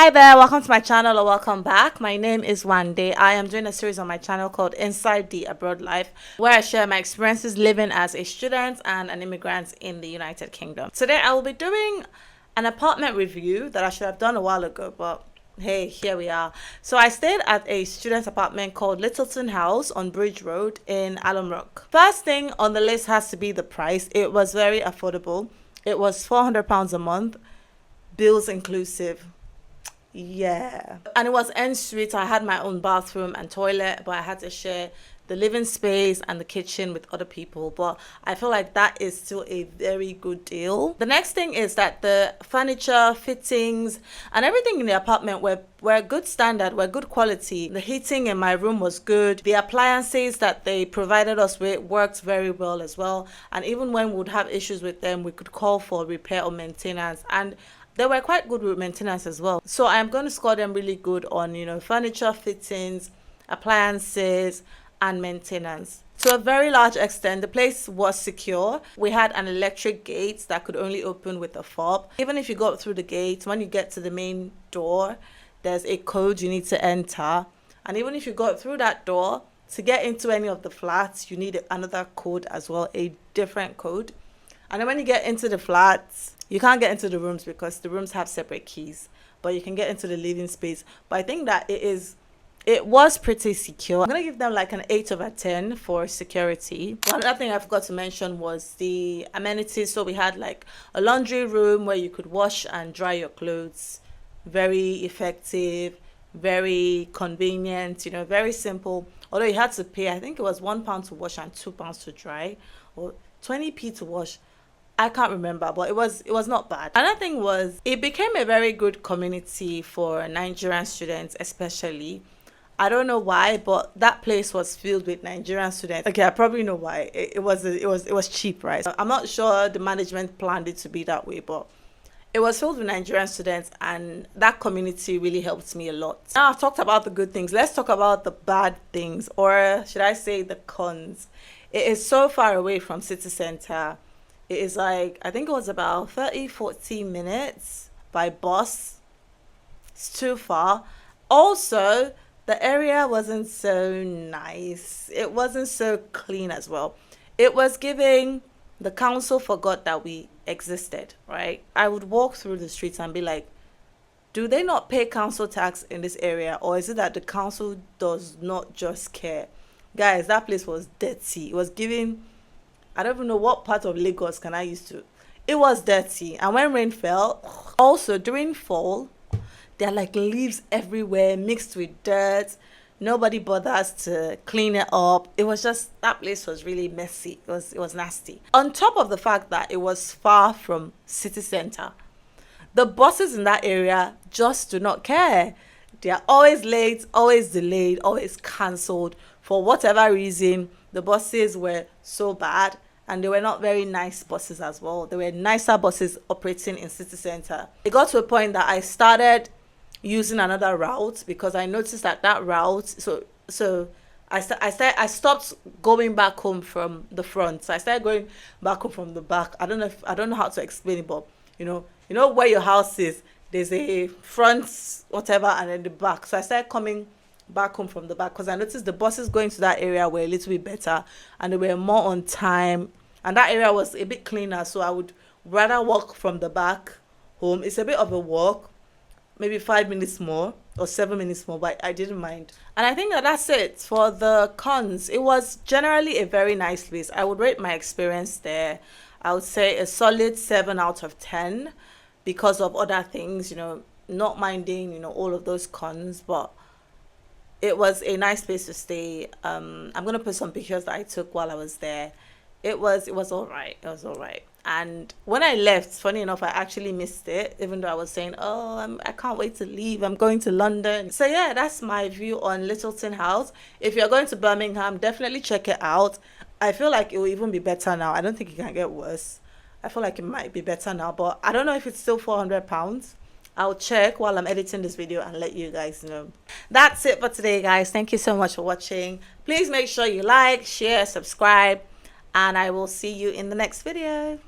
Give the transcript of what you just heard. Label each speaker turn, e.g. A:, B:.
A: Hi there, welcome to my channel or welcome back. My name is Wande. I am doing a series on my channel called Inside the Abroad Life, where I share my experiences living as a student and an immigrant in the United Kingdom. Today I will be doing an apartment review that I should have done a while ago, but hey, here we are. So I stayed at a student apartment called Littleton House on Bridge Road in Alum Rock. First thing on the list has to be the price. It was very affordable. It was £400 a month, bills inclusive. Yeah, and it was en suite. I had my own bathroom and toilet, but I had to share the living space and the kitchen with other people. But I feel like that is still a very good deal. The next thing is that the furniture, fittings, and everything in the apartment were good standard, were good quality. The heating in my room was good. The appliances that they provided us with worked very well as well. And even when we would have issues with them, we could call for repair or maintenance, and they were quite good with maintenance as well. So I'm going to score them really good on, furniture, fittings, appliances, and maintenance. To a very large extent, the place was secure. We had an electric gate that could only open with a fob. Even if you go through the gate, when you get to the main door, there's a code you need to enter. And even if you go through that door, to get into any of the flats, you need another code as well, a different code. And then when you get into the flats, you can't get into the rooms because the rooms have separate keys, but you can get into the living space. But I think that it was pretty secure. I'm going to give them like an 8 over 10 for security. Another thing I forgot to mention was the amenities. So we had like a laundry room where you could wash and dry your clothes. Very effective, very convenient, very simple. Although you had to pay, I think it was £1 to wash and £2 to dry, or 20p to wash. I can't remember, but it was not bad. Another thing was, it became a very good community for Nigerian students, especially. I don't know why, but that place was filled with Nigerian students. Okay, I probably know why. It was cheap, right? I'm not sure the management planned it to be that way, but it was filled with Nigerian students, and that community really helped me a lot. Now I've talked about the good things. Let's talk about the bad things, or should I say the cons. It is so far away from city center. It is like, I think it was about 30-40 minutes by bus. It's too far. Also, the area wasn't so nice. It wasn't so clean as well. It was giving the council forgot that we existed, right? I would walk through the streets and be like, do they not pay council tax in this area? Or is it that the council does not just care? Guys, that place was dirty. It was giving, I don't even know what part of Lagos can I use to. It was dirty. And when rain fell, also during fall, there are like leaves everywhere mixed with dirt. Nobody bothers to clean it up. It was just, that place was really messy. It was nasty. On top of the fact that it was far from city center, the buses in that area just do not care. They are always late, always delayed, always cancelled. For whatever reason, the buses were so bad, and they were not very nice buses as well. There were nicer buses operating in city center. It got to a point that I started using another route because I noticed that route, so I stopped going back home from the front. So I started going back home from the back. I don't know how to explain it, but you know where your house is, there's a front whatever and then the back. So I started coming back home from the back because I noticed the buses going to that area were a little bit better and they were more on time, and that area was a bit cleaner. So I would rather walk from the back home. It's a bit of a walk, maybe 5 minutes more or 7 minutes more, but I didn't mind. And I think that's it for the cons. It was generally a very nice place. I would rate my experience there, I would say, a solid 7 out of 10 because of other things, not minding, all of those cons, but it was a nice place to stay. I'm going to put some pictures that I took while I was there. It was all right. It was all right. And when I left, funny enough, I actually missed it, even though I was saying, I can't wait to leave. I'm going to London. So yeah, that's my view on Littleton House. If you're going to Birmingham, definitely check it out. I feel like it will even be better now. I don't think it can get worse. I feel like it might be better now, but I don't know if it's still £400. I'll check while I'm editing this video and let you guys know. That's it for today, guys. Thank you so much for watching. Please make sure you like, share, subscribe, and I will see you in the next video.